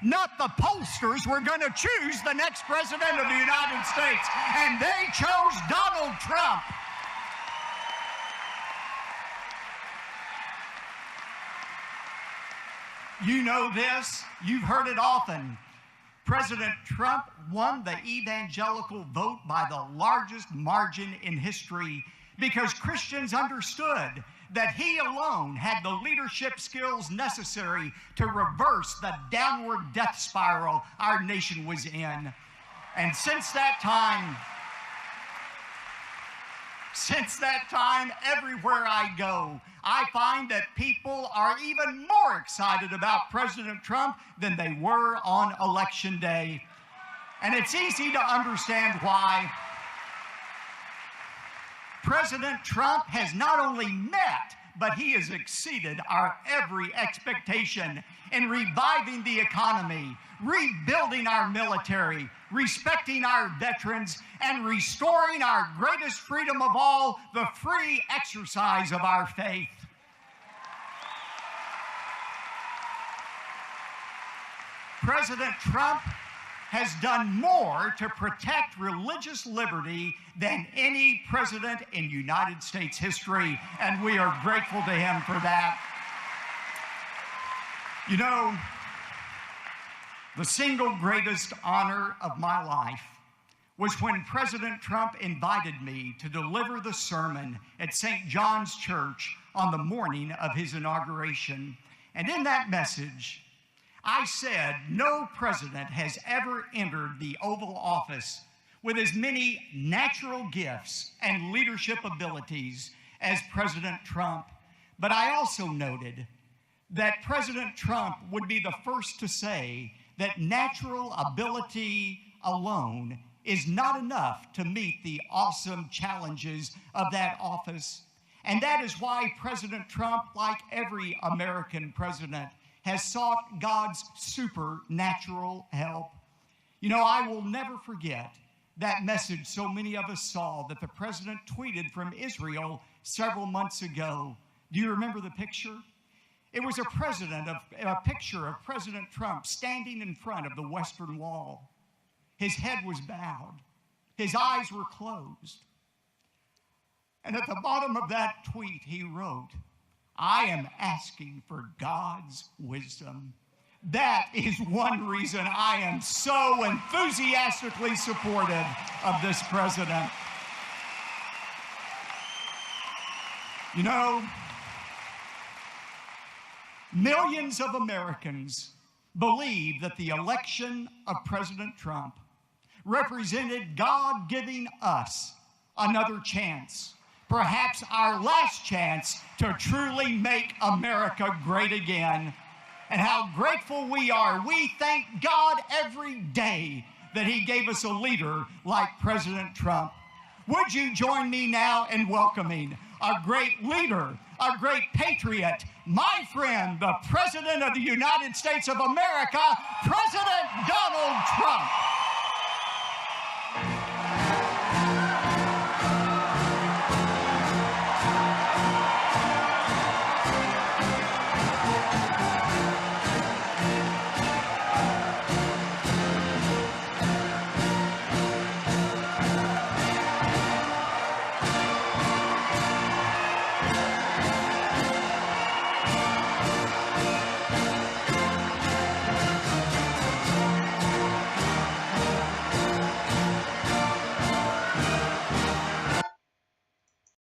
not the pollsters, were going to choose the next president of the United States. And they chose Donald Trump. You know this. You've heard it often. President Trump won the evangelical vote by the largest margin in history because Christians understood that he alone had the leadership skills necessary to reverse the downward death spiral our nation was in. And since that time, everywhere I go, I find that people are even more excited about President Trump than they were on Election Day. And it's easy to understand why. President Trump has not only met, but he has exceeded our every expectation in reviving the economy, rebuilding our military, respecting our veterans, and restoring our greatest freedom of all, the free exercise of our faith. President Trump has done more to protect religious liberty than any president in United States history, and we are grateful to him for that. You know, the single greatest honor of my life was when President Trump invited me to deliver the sermon at St. John's Church on the morning of his inauguration. And in that message, I said no president has ever entered the Oval Office with as many natural gifts and leadership abilities as President Trump. But I also noted that President Trump would be the first to say that natural ability alone is not enough to meet the awesome challenges of that office. And that is why President Trump, like every American president, has sought God's supernatural help. You know, I will never forget that message so many of us saw that the president tweeted from Israel several months ago. Do you remember the picture? It was a picture of President Trump standing in front of the Western Wall. His head was bowed. His eyes were closed. And at the bottom of that tweet, he wrote, "I am asking for God's wisdom." That is one reason I am so enthusiastically supportive of this president. You know, millions of Americans believe that the election of President Trump represented God giving us another chance, perhaps our last chance to truly make America great again. And how grateful we are. We thank God every day that he gave us a leader like President Trump. Would you join me now in welcoming a great leader, a great patriot, my friend, the President of the United States of America, President Donald Trump.